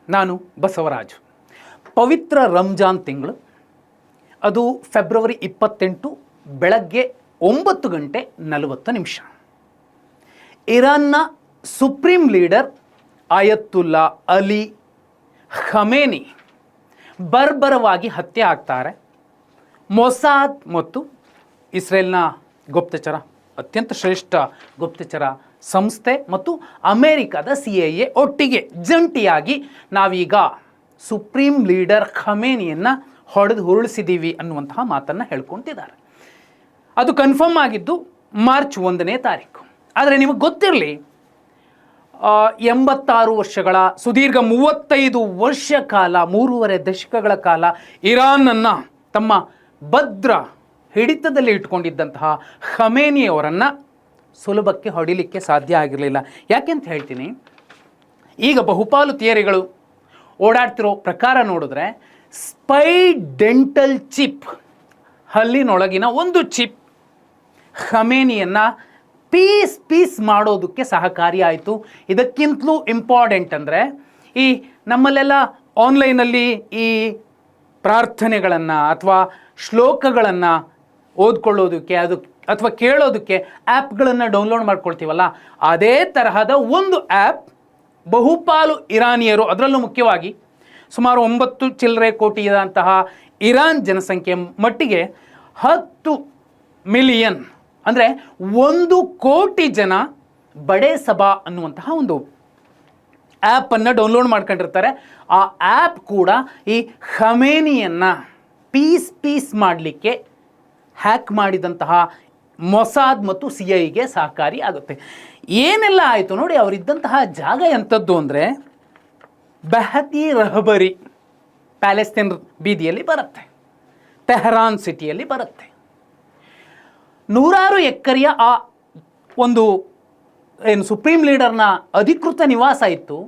ನಾನು ಬಸವರಾಜು. ಪವಿತ್ರ ರಂಜಾನ್ ತಿಂಗಳು, ಅದು ಫೆಬ್ರವರಿ 28 ಬೆಳಗ್ಗೆ 9:40. ಇರಾನ್ನ ಸುಪ್ರೀಂ ಲೀಡರ್ ಆಯತ್ತುಲ್ಲಾ ಅಲಿ ಖಮೇನಿ ಬರ್ಬರವಾಗಿ ಹತ್ಯೆ ಆಗ್ತಾರೆ. ಮೊಸಾದ್ ಮತ್ತು ಇಸ್ರೇಲ್ನ ಗುಪ್ತಚರ, ಅತ್ಯಂತ ಶ್ರೇಷ್ಠ ಗುಪ್ತಚರ ಸಂಸ್ಥೆ ಮತ್ತು ಅಮೇರಿಕಾದ CIA ಒಟ್ಟಿಗೆ ಜಂಟಿಯಾಗಿ ನಾವೀಗ ಸುಪ್ರೀಂ ಲೀಡರ್ ಖಮೇನಿಯನ್ನು ಹೊಡೆದು ಉರುಳಿಸಿದ್ದೀವಿ ಅನ್ನುವಂತಹ ಮಾತನ್ನು ಹೇಳ್ಕೊತಿದ್ದಾರೆ. ಅದು ಕನ್ಫರ್ಮ್ ಆಗಿದ್ದು ಮಾರ್ಚ್ 1ನೇ ತಾರೀಕು. ಆದರೆ ನಿಮಗೆ ಗೊತ್ತಿರಲಿ, 86 ವರ್ಷಗಳ ಸುದೀರ್ಘ 35 ವರ್ಷ ಕಾಲ, 3.5 ದಶಕಗಳ ಕಾಲ ಇರಾನನ್ನು ತಮ್ಮ ಭದ್ರ ಹಿಡಿತದಲ್ಲಿ ಇಟ್ಕೊಂಡಿದ್ದಂತಹ ಖಮೇನಿಯವರನ್ನು ಸುಲಭಕ್ಕೆ ಹೊಡಿಲಿಕ್ಕೆ ಸಾಧ್ಯ ಆಗಿರಲಿಲ್ಲ. ಯಾಕೆಂತ ಹೇಳ್ತೀನಿ, ಈಗ ಬಹುಪಾಲು ಥಿಯರಿಗಳು ಓಡಾಡ್ತಿರೋ ಪ್ರಕಾರ ನೋಡಿದ್ರೆ ಸ್ಪೈ ಡೆಂಟಲ್ ಚಿಪ್, ಹಲ್ಲಿನೊಳಗಿನ ಒಂದು ಚಿಪ್ ಖಮೇನಿಯನ್ನು ಪೀಸ್ ಮಾಡೋದಕ್ಕೆ ಸಹಕಾರಿಯಾಯಿತು. ಇದಕ್ಕಿಂತಲೂ ಇಂಪಾರ್ಟೆಂಟ್ ಅಂದರೆ, ಈ ನಮ್ಮಲ್ಲೆಲ್ಲ ಆನ್ಲೈನಲ್ಲಿ ಈ ಪ್ರಾರ್ಥನೆಗಳನ್ನು ಅಥವಾ ಶ್ಲೋಕಗಳನ್ನು ಓದ್ಕೊಳ್ಳೋದಕ್ಕೆ ಅಥವಾ ಕೇಳೋದಕ್ಕೆ ಆ್ಯಪ್ಗಳನ್ನು ಡೌನ್ಲೋಡ್ ಮಾಡ್ಕೊಳ್ತೀವಲ್ಲ, ಅದೇ ತರಹದ ಒಂದು ಆ್ಯಪ್ ಬಹುಪಾಲು ಇರಾನಿಯರು, ಅದರಲ್ಲೂ ಮುಖ್ಯವಾಗಿ ಸುಮಾರು 9 ಚಿಲ್ಲರೆ ಕೋಟಿಯಂತಹ ಇರಾನ್ ಜನಸಂಖ್ಯೆ ಮಟ್ಟಿಗೆ 10 ಮಿಲಿಯನ್ ಅಂದರೆ 1 ಕೋಟಿ ಜನ ಬಡೆ ಸಭಾ ಅನ್ನುವಂತಹ ಒಂದು ಆ್ಯಪನ್ನು ಡೌನ್ಲೋಡ್ ಮಾಡ್ಕೊಂಡಿರ್ತಾರೆ. ಆ ಆ್ಯಪ್ ಕೂಡ ಈ ಖಮೇನಿಯನ್ನು ಪೀಸ್ ಮಾಡಲಿಕ್ಕೆ ಹ್ಯಾಕ್ ಮಾಡಿದಂತಹ ಮೊಸಾದ್ ಮತ್ತು CIA ಸಹಕಾರಿ ಆಗುತ್ತೆ. ಏನೆಲ್ಲ ಆಯಿತು ನೋಡಿ. ಅವರಿದ್ದಂತಹ ಜಾಗ ಎಂಥದ್ದು ಅಂದರೆ, ಬೆಹತಿ ರಹಬರಿ ಪ್ಯಾಲೆಸ್ತೇನ್ ಬೀದಿಯಲ್ಲಿ ಬರುತ್ತೆ, ಟೆಹರಾನ್ ಸಿಟಿಯಲ್ಲಿ ಬರುತ್ತೆ. 100 ಎಕರೆಯ ಆ ಒಂದು ಏನು ಸುಪ್ರೀಂ ಲೀಡರ್ನ ಅಧಿಕೃತ ನಿವಾಸ ಇತ್ತು.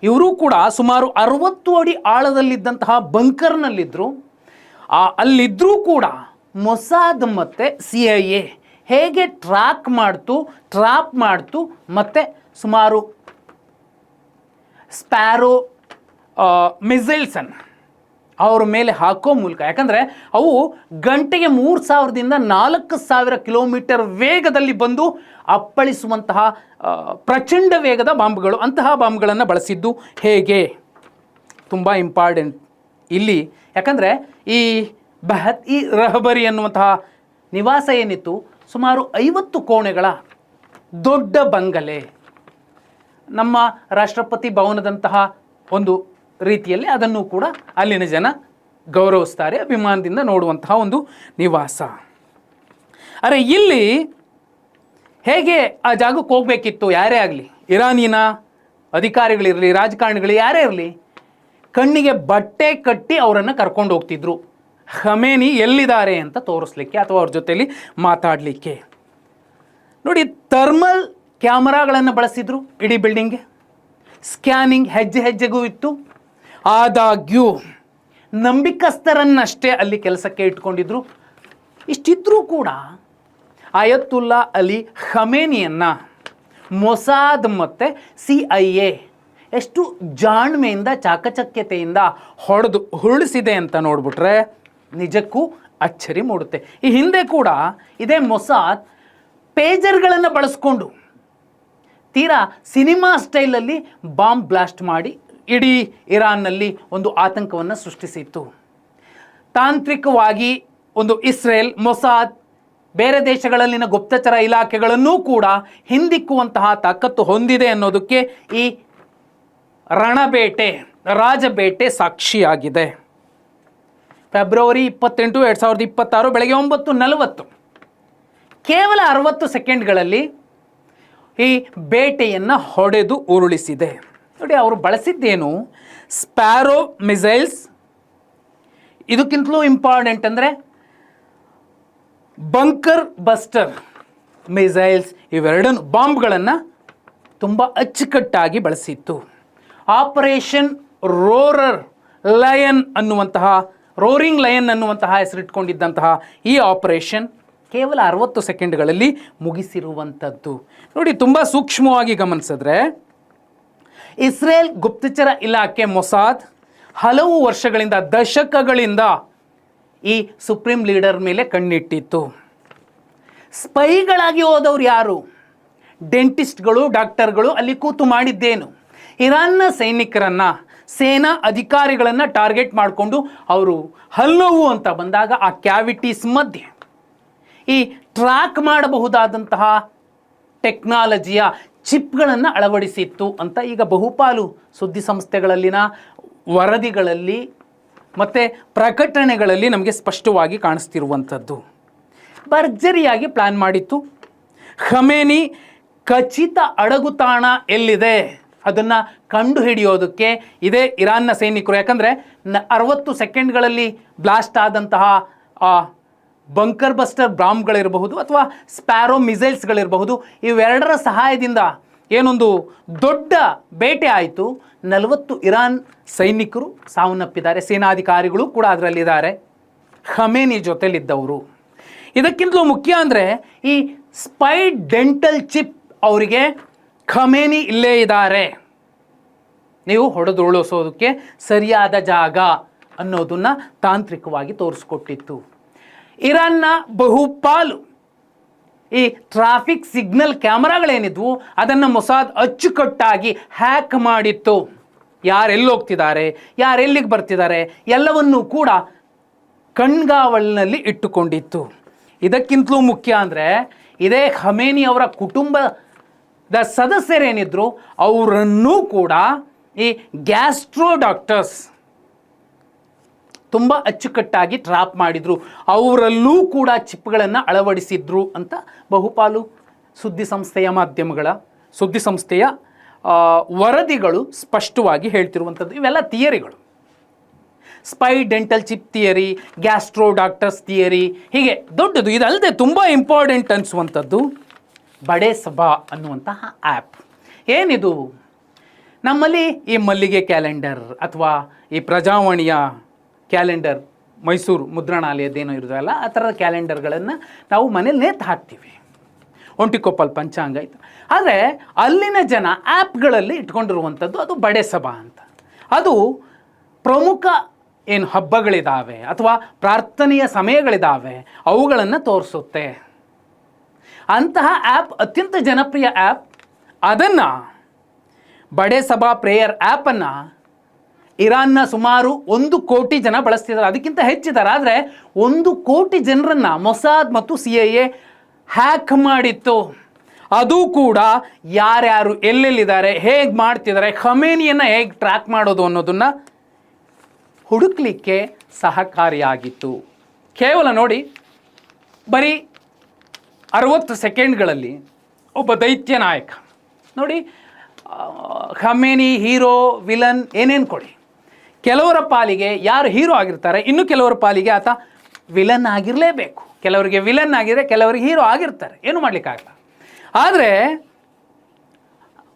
ಇವರು ಕೂಡ ಸುಮಾರು 60 ಅಡಿ ಆಳದಲ್ಲಿದ್ದಂತಹ ಬಂಕರ್ನಲ್ಲಿದ್ದರು. ಅಲ್ಲಿದ್ದರೂ ಕೂಡ ಮೊಸಾದ್ ಮತ್ತು CIA ಹೇಗೆ ಟ್ರ್ಯಾಪ್ ಮಾಡ್ತು ಮತ್ತು ಸುಮಾರು ಸ್ಪ್ಯಾರೋ ಮಿಸೈಲ್ಸನ್ನು ಅವ್ರ ಮೇಲೆ ಹಾಕೋ ಮೂಲಕ, ಯಾಕಂದರೆ ಅವು ಗಂಟೆಗೆ 3000ದಿಂದ 4000 ಕಿಲೋಮೀಟರ್ ವೇಗದಲ್ಲಿ ಬಂದು ಅಪ್ಪಳಿಸುವಂತಹ ಪ್ರಚಂಡ ವೇಗದ ಬಾಂಬ್ಗಳು, ಅಂತಹ ಬಾಂಬ್ಗಳನ್ನು ಬಳಸಿದ್ದು ಹೇಗೆ ತುಂಬ ಇಂಪಾರ್ಟೆಂಟ್ ಇಲ್ಲಿ. ಯಾಕಂದರೆ ಈ ಬೆಹತಿ ರಹಬರಿ ಅನ್ನುವಂತಹ ನಿವಾಸ ಏನಿತ್ತು, ಸುಮಾರು 50 ಕೋಣೆಗಳ ದೊಡ್ಡ ಬಂಗಲೆ, ನಮ್ಮ ರಾಷ್ಟ್ರಪತಿ ಭವನದಂತಹ ಒಂದು ರೀತಿಯಲ್ಲಿ ಅದನ್ನು ಕೂಡ ಅಲ್ಲಿನ ಜನ ಗೌರವಿಸ್ತಾರೆ, ಅಭಿಮಾನದಿಂದ ನೋಡುವಂತಹ ಒಂದು ನಿವಾಸ. ಅರೆ ಇಲ್ಲಿ ಹೇಗೆ ಆ ಜಾಗಕ್ಕೆ ಹೋಗಬೇಕಿತ್ತು ಯಾರೇ ಆಗಲಿ, ಇರಾನಿನ ಅಧಿಕಾರಿಗಳಿರಲಿ, ರಾಜಕಾರಣಿಗಳು ಯಾರೇ ಇರಲಿ, ಕಣ್ಣಿಗೆ ಬಟ್ಟೆ ಕಟ್ಟಿ ಅವರನ್ನು ಕರ್ಕೊಂಡು ಹೋಗ್ತಿದ್ರು ಖಮೇನಿ ಎಲ್ಲಿದ್ದಾರೆ ಅಂತ ತೋರಿಸ್ಲಿಕ್ಕೆ ಅಥವಾ ಅವ್ರ ಜೊತೆಲಿ ಮಾತಾಡಲಿಕ್ಕೆ. ನೋಡಿ, ಥರ್ಮಲ್ ಕ್ಯಾಮರಾಗಳನ್ನು ಬಳಸಿದ್ರು ಇಡೀ ಬಿಲ್ಡಿಂಗ್ಗೆ, ಸ್ಕ್ಯಾನಿಂಗ್ ಹೆಜ್ಜೆಗೂ ಇತ್ತು. ಆದಾಗ್ಯೂ ನಂಬಿಕಸ್ಥರನ್ನಷ್ಟೇ ಅಲ್ಲಿ ಕೆಲಸಕ್ಕೆ ಇಟ್ಕೊಂಡಿದ್ರು. ಇಷ್ಟಿದ್ರೂ ಕೂಡ ಆಯತ್ತುಲ್ಲಾ ಅಲಿ ಖಮೇನಿಯನ್ನು ಮೊಸಾದ್ ಮತ್ತು CIA ಎಷ್ಟು ಜಾಣ್ಮೆಯಿಂದ, ಚಾಕಚಕ್ಯತೆಯಿಂದ ಹೊಡೆದು ಉರುಳಿಸಿದೆ ಅಂತ ನೋಡ್ಬಿಟ್ರೆ ನಿಜಕ್ಕೂ ಅಚ್ಚರಿ ಮೂಡುತ್ತೆ. ಈ ಹಿಂದೆ ಕೂಡ ಇದೇ ಮೊಸಾದ್ ಪೇಜರ್ಗಳನ್ನು ಬಳಸ್ಕೊಂಡು ತೀರಾ ಸಿನಿಮಾ ಸ್ಟೈಲಲ್ಲಿ ಬಾಂಬ್ ಬ್ಲಾಸ್ಟ್ ಮಾಡಿ ಇಡೀ ಇರಾನ್ನಲ್ಲಿ ಒಂದು ಆತಂಕವನ್ನು ಸೃಷ್ಟಿಸಿತ್ತು. ತಾಂತ್ರಿಕವಾಗಿ ಒಂದು ಇಸ್ರೇಲ್, ಮೊಸಾದ್, ಬೇರೆ ದೇಶಗಳಲ್ಲಿನ ಗುಪ್ತಚರ ಇಲಾಖೆಗಳನ್ನೂ ಕೂಡ ಹಿಂದಿಕ್ಕುವಂತಹ ತಾಕತ್ತು ಹೊಂದಿದೆ ಅನ್ನೋದಕ್ಕೆ ಈ ರಣಬೇಟೆ, ರಾಜಬೇಟೆ ಸಾಕ್ಷಿಯಾಗಿದೆ. ಫೆಬ್ರವರಿ 28, 2026 ಬೆಳಗ್ಗೆ 9:40, ಕೇವಲ 60 ಸೆಕೆಂಡ್ಗಳಲ್ಲಿ ಈ ಬೇಟೆಯನ್ನು ಹೊಡೆದು ಉರುಳಿಸಿದೆ. ನೋಡಿ, ಅವರು ಬಳಸಿದ್ದೇನು, ಸ್ಪ್ಯಾರೋ ಮಿಸೈಲ್ಸ್. ಇದಕ್ಕಿಂತಲೂ ಇಂಪಾರ್ಟೆಂಟ್ ಅಂದರೆ ಬಂಕರ್ ಬಸ್ಟರ್ ಮಿಸೈಲ್ಸ್, ಇವೆರಡನ್ನು ಬಾಂಬ್ಗಳನ್ನು ತುಂಬ ಅಚ್ಚುಕಟ್ಟಾಗಿ ಬಳಸಿತ್ತು. ಆಪರೇಷನ್ ರೋರಿಂಗ್ ಲಯನ್ ಅನ್ನುವಂತಹ ಹೆಸರಿಟ್ಕೊಂಡಿದ್ದಂತಹ ಈ ಆಪರೇಷನ್ ಕೇವಲ 60 ಸೆಕೆಂಡ್ಗಳಲ್ಲಿ ಮುಗಿಸಿರುವಂಥದ್ದು. ನೋಡಿ, ತುಂಬ ಸೂಕ್ಷ್ಮವಾಗಿ ಗಮನಿಸಿದ್ರೆ ಇಸ್ರೇಲ್ ಗುಪ್ತಚರ ಇಲಾಖೆ ಮೊಸಾದ್ ಹಲವು ವರ್ಷಗಳಿಂದ, ದಶಕಗಳಿಂದ ಈ ಸುಪ್ರೀಂ ಲೀಡರ್ ಮೇಲೆ ಕಣ್ಣಿಟ್ಟಿತ್ತು. ಸ್ಪೈಗಳಾಗಿ ಹೋದವ್ರು ಯಾರು? ಡೆಂಟಿಸ್ಟ್ಗಳು, ಡಾಕ್ಟರ್ಗಳು ಅಲ್ಲಿ ಕೂತು ಮಾಡಿದ್ದೇನು? ಇರಾನ್ನ ಸೈನಿಕರನ್ನು, ಸೇನಾ ಅಧಿಕಾರಿಗಳನ್ನು ಟಾರ್ಗೆಟ್ ಮಾಡಿಕೊಂಡು ಅವರು ಹಲ್ಲವು ಅಂತ ಬಂದಾಗ ಆ ಕ್ಯಾವಿಟೀಸ್ ಮಧ್ಯೆ ಈ ಟ್ರ್ಯಾಕ್ ಮಾಡಬಹುದಾದಂತಹ ಟೆಕ್ನಾಲಜಿಯ ಚಿಪ್ಗಳನ್ನು ಅಳವಡಿಸಿತ್ತು ಅಂತ ಈಗ ಬಹುಪಾಲು ಸುದ್ದಿ ಸಂಸ್ಥೆಗಳಲ್ಲಿನ ವರದಿಗಳಲ್ಲಿ ಮತ್ತು ಪ್ರಕಟಣೆಗಳಲ್ಲಿ ನಮಗೆ ಸ್ಪಷ್ಟವಾಗಿ ಕಾಣಿಸ್ತಿರುವಂಥದ್ದು. ಭರ್ಜರಿಯಾಗಿ ಪ್ಲ್ಯಾನ್ ಮಾಡಿತ್ತು. ಖಮೇನಿ ಖಚಿತ ಅಡಗುತಾಣ ಎಲ್ಲಿದೆ ಅದನ್ನು ಕಂಡುಹಿಡಿಯೋದಕ್ಕೆ ಇದೇ ಇರಾನ್ನ ಸೈನಿಕರು, ಯಾಕಂದರೆ 60 ಸೆಕೆಂಡ್ಗಳಲ್ಲಿ ಬ್ಲಾಸ್ಟ್ ಆದಂತಹ ಬಂಕರ್ ಬಸ್ಟರ್ ಬಾಂಬ್ಗಳಿರಬಹುದು ಅಥವಾ ಸ್ಪ್ಯಾರೋ ಮಿಸೈಲ್ಸ್ಗಳಿರಬಹುದು, ಇವೆರಡರ ಸಹಾಯದಿಂದ ಏನೊಂದು ದೊಡ್ಡ ಬೇಟೆ ಆಯಿತು. 40 ಇರಾನ್ ಸೈನಿಕರು ಸಾವನ್ನಪ್ಪಿದ್ದಾರೆ, ಸೇನಾಧಿಕಾರಿಗಳು ಕೂಡ ಅದರಲ್ಲಿದ್ದಾರೆ, ಖಮೇನಿ ಜೊತೆಲಿದ್ದವರು. ಇದಕ್ಕಿಂತಲೂ ಮುಖ್ಯ ಅಂದರೆ ಈ ಸ್ಪೈ ಡೆಂಟಲ್ ಚಿಪ್ ಅವರಿಗೆ ಖಮೇನಿ ಇಲ್ಲೇ ಇದ್ದಾರೆ, ನೀವು ಹೊಡೆದುರುಳಿಸೋದಕ್ಕೆ ಸರಿಯಾದ ಜಾಗ ಅನ್ನೋದನ್ನು ತಾಂತ್ರಿಕವಾಗಿ ತೋರಿಸ್ಕೊಟ್ಟಿತ್ತು. ಇರಾನ್ನ ಬಹುಪಾಲು ಈ ಟ್ರಾಫಿಕ್ ಸಿಗ್ನಲ್ ಕ್ಯಾಮರಾಗಳೇನಿದ್ವು ಅದನ್ನು ಮೊಸಾದ್ ಅಚ್ಚುಕಟ್ಟಾಗಿ ಹ್ಯಾಕ್ ಮಾಡಿತ್ತು. ಯಾರೆಲ್ಲಿ ಹೋಗ್ತಿದ್ದಾರೆ, ಯಾರೆಲ್ಲಿಗೆ ಬರ್ತಿದ್ದಾರೆ ಎಲ್ಲವನ್ನೂ ಕೂಡ ಕಣ್ಗಾವಲಿನಲ್ಲಿ ಇಟ್ಟುಕೊಂಡಿತ್ತು. ಇದಕ್ಕಿಂತಲೂ ಮುಖ್ಯ ಅಂದರೆ ಇದೇ ಖಮೇನಿ ಅವರ ಕುಟುಂಬದ ಸದಸ್ಯರೇನಿದ್ರು ಅವರನ್ನೂ ಕೂಡ ಈ ಗ್ಯಾಸ್ಟ್ರೋ ಡಾಕ್ಟರ್ಸ್ ತುಂಬ ಅಚ್ಚುಕಟ್ಟಾಗಿ ಟ್ರ್ಯಾಪ್ ಮಾಡಿದರು, ಅವರಲ್ಲೂ ಕೂಡ ಚಿಪ್ಗಳನ್ನು ಅಳವಡಿಸಿದ್ರು ಅಂತ ಬಹುಪಾಲು ಸುದ್ದಿ ಸಂಸ್ಥೆಯ ವರದಿಗಳು ಸ್ಪಷ್ಟವಾಗಿ ಹೇಳ್ತಿರುವಂಥದ್ದು. ಇವೆಲ್ಲ ಥಿಯರಿಗಳು, spy dental chip theory, gastro doctors theory, ಹೀಗೆ ದೊಡ್ಡದು. ಇದಲ್ಲದೆ ತುಂಬ ಇಂಪಾರ್ಟೆಂಟ್ ಅನಿಸುವಂಥದ್ದು ಬಡೆ ಸಭಾ ಅನ್ನುವಂತಹ ಆ್ಯಪ್. ಏನಿದು? ನಮ್ಮಲ್ಲಿ ಈ ಮಲ್ಲಿಗೆ ಕ್ಯಾಲೆಂಡರ್ ಅಥವಾ ಈ ಪ್ರಜಾವಾಣಿಯ ಕ್ಯಾಲೆಂಡರ್, ಮೈಸೂರು ಮುದ್ರಣಾಲಯದ್ದೇನೋ ಇರೋದಲ್ಲ, ಆ ಥರದ ಕ್ಯಾಲೆಂಡರ್ಗಳನ್ನು ನಾವು ಮನೇಲಿ ನೇತು ಹಾಕ್ತೀವಿ, ಒಂಟಿಕೊಪ್ಪಲ್ ಪಂಚಾಂಗ ಇತ್ತು. ಆದರೆ ಅಲ್ಲಿನ ಜನ ಆ್ಯಪ್ಗಳಲ್ಲಿ ಇಟ್ಕೊಂಡಿರುವಂಥದ್ದು ಅದು ಬಡೆ ಸಭಾ ಅಂತ. ಅದು ಪ್ರಮುಖ ಏನು ಹಬ್ಬಗಳಿದ್ದಾವೆ ಅಥವಾ ಪ್ರಾರ್ಥನೆಯ ಸಮಯಗಳಿದ್ದಾವೆ ಅವುಗಳನ್ನು ತೋರಿಸುತ್ತೆ. ಅಂತಹ ಆ್ಯಪ್ ಅತ್ಯಂತ ಜನಪ್ರಿಯ ಆ್ಯಪ್. ಅದನ್ನು ಬಡೆ ಸಭಾ ಪ್ರೇಯರ್ ಆ್ಯಪನ್ನು ಇರಾನ್ನ ಸುಮಾರು 1 ಕೋಟಿ ಜನ ಬಳಸ್ತಿದ್ದಾರೆ, ಅದಕ್ಕಿಂತ ಹೆಚ್ಚಿದ್ದಾರೆ. ಆದರೆ 1 ಕೋಟಿ ಜನರನ್ನು ಮೊಸಾದ್ ಮತ್ತು CIA ಹ್ಯಾಕ್ ಮಾಡಿತ್ತು. ಅದು ಕೂಡ ಯಾರ್ಯಾರು ಎಲ್ಲೆಲ್ಲಿದ್ದಾರೆ, ಹೇಗೆ ಮಾಡ್ತಿದ್ದಾರೆ, ಖಮೇನಿಯನ್ನು ಹೇಗೆ ಟ್ರ್ಯಾಕ್ ಮಾಡೋದು ಅನ್ನೋದನ್ನು ಹುಡುಕ್ಲಿಕ್ಕೆ ಸಹಕಾರಿಯಾಗಿತ್ತು. ಕೇವಲ ನೋಡಿ, ಬರೀ 60 ಸೆಕೆಂಡ್ಗಳಲ್ಲಿ ಒಬ್ಬ ದೈತ್ಯ ನಾಯಕ ನೋಡಿ, ಖಮೇನಿ ಹೀರೋ ವಿಲನ್ ಏನೇನು ಕೊಡಿ, ಕೆಲವರ ಪಾಲಿಗೆ ಯಾರು ಹೀರೋ ಆಗಿರ್ತಾರೆ, ಇನ್ನು ಕೆಲವರ ಪಾಲಿಗೆ ಆತ ವಿಲನ್ ಆಗಿರಲೇಬೇಕು. ಕೆಲವರಿಗೆ ವಿಲನ್ ಆಗಿದ್ರೆ ಕೆಲವರಿಗೆ ಹೀರೋ ಆಗಿರ್ತಾರೆ, ಏನು ಮಾಡಲಿಕ್ಕಾಗಲ್ಲ. ಆದರೆ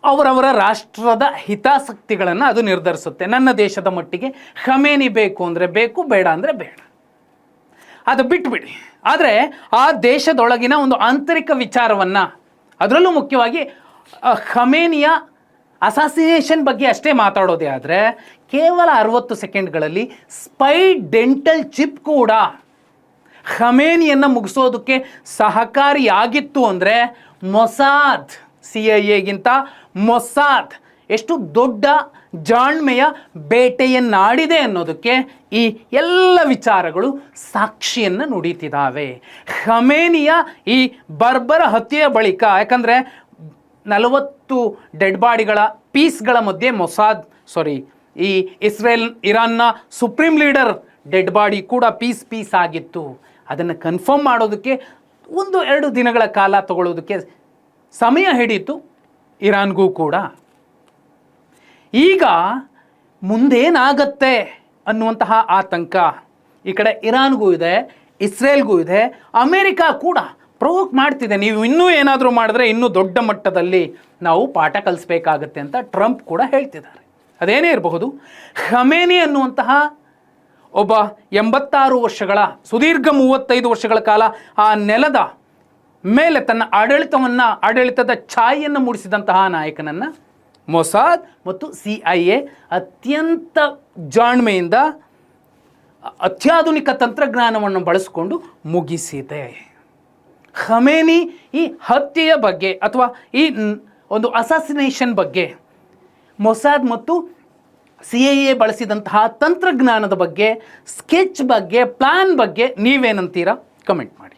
ಅವರವರ ರಾಷ್ಟ್ರದ ಹಿತಾಸಕ್ತಿಗಳನ್ನು ಅದು ನಿರ್ಧರಿಸುತ್ತೆ. ನನ್ನ ದೇಶದ ಮಟ್ಟಿಗೆ ಖಮೇನಿ ಬೇಕು ಅಂದರೆ ಬೇಕು, ಬೇಡ ಅಂದರೆ ಬೇಡ, ಅದು ಬಿಟ್ಬಿಡಿ. ಆದರೆ ಆ ದೇಶದೊಳಗಿನ ಒಂದು ಆಂತರಿಕ ವಿಚಾರವನ್ನು, ಅದರಲ್ಲೂ ಮುಖ್ಯವಾಗಿ ಖಮೇನಿಯ ಅಸಾಸಿನೇಷನ್ ಬಗ್ಗೆ ಅಷ್ಟೇ ಮಾತಾಡೋದೇ ಆದರೆ ಕೇವಲ 60 ಸೆಕೆಂಡ್ಗಳಲ್ಲಿ ಸ್ಪೈ ಡೆಂಟಲ್ ಚಿಪ್ ಕೂಡ ಖಮೇನಿಯನ್ನು ಮುಗಿಸೋದಕ್ಕೆ ಸಹಕಾರಿಯಾಗಿತ್ತು ಅಂದರೆ ಮೊಸಾದ್, CIA ಮೊಸಾದ್ ಎಷ್ಟು ದೊಡ್ಡ ಜಾಣ್ಮೆಯ ಬೇಟೆಯನ್ನಾಡಿದೆ ಅನ್ನೋದಕ್ಕೆ ಈ ಎಲ್ಲ ವಿಚಾರಗಳು ಸಾಕ್ಷಿಯನ್ನು ನುಡಿತಿದ್ದಾವೆ. ಖಮೇನಿಯ ಈ ಬರ್ಬರ ಹತ್ಯೆಯ ಬಳಿಕ, ಯಾಕಂದರೆ 40 ಡೆಡ್ ಬಾಡಿಗಳ ಪೀಸ್ಗಳ ಮಧ್ಯೆ ಈ ಇರಾನ್ನ ಸುಪ್ರೀಂ ಲೀಡರ್ ಡೆಡ್ ಬಾಡಿ ಕೂಡ ಪೀಸ್ ಆಗಿತ್ತು. ಅದನ್ನು ಕನ್ಫರ್ಮ್ ಮಾಡೋದಕ್ಕೆ 1-2 ದಿನಗಳ ಕಾಲ ತಗೊಳ್ಳೋದಕ್ಕೆ ಸಮಯ ಹಿಡಿಯಿತು ಇರಾನ್ಗೂ ಕೂಡ. ಈಗ ಮುಂದೇನಾಗತ್ತೆ ಅನ್ನುವಂತಹ ಆತಂಕ ಈ ಕಡೆ ಇರಾನ್ಗೂ ಇದೆ, ಇಸ್ರೇಲ್ಗೂ ಇದೆ, ಅಮೇರಿಕಾ ಕೂಡ ಪ್ರವೋಕ್ ಮಾಡ್ತಿದೆ. ನೀವು ಇನ್ನೂ ಏನಾದರೂ ಮಾಡಿದ್ರೆ ಇನ್ನೂ ದೊಡ್ಡ ಮಟ್ಟದಲ್ಲಿ ನಾವು ಪಾಠ ಕಲಿಸ್ಬೇಕಾಗತ್ತೆ ಅಂತ ಟ್ರಂಪ್ ಕೂಡ ಹೇಳ್ತಿದ್ದಾರೆ. ಅದೇನೇ ಇರಬಹುದು, ಖಮೇನಿ ಅನ್ನುವಂತಹ ಒಬ್ಬ 86 ವರ್ಷಗಳ ಸುದೀರ್ಘ 35 ವರ್ಷಗಳ ಕಾಲ ಆ ನೆಲದ ಮೇಲೆ ತನ್ನ ಆಡಳಿತದ ಛಾಯೆಯನ್ನು ಮೂಡಿಸಿದಂತಹ ನಾಯಕನನ್ನು ಮೊಸಾದ್ ಮತ್ತು CIA ಅತ್ಯಂತ ಜಾಣ್ಮೆಯಿಂದ ಅತ್ಯಾಧುನಿಕ ತಂತ್ರಜ್ಞಾನವನ್ನು ಬಳಸಿಕೊಂಡು ಮುಗಿಸಿದೆ. ಖಮೇನಿ ಈ ಹತ್ಯೆಯ ಬಗ್ಗೆ ಅಥವಾ ಈ ಒಂದು ಅಸಾಸಿನೇಷನ್ ಬಗ್ಗೆ, ಮೊಸಾದ್ ಮತ್ತು CIA ಬಳಸಿದಂತಹ ತಂತ್ರಜ್ಞಾನದ ಬಗ್ಗೆ, ಸ್ಕೆಚ್ ಬಗ್ಗೆ, ಪ್ಲಾನ್ ಬಗ್ಗೆ ನೀವೇನಂತೀರಾ? ಕಮೆಂಟ್ ಮಾಡಿ.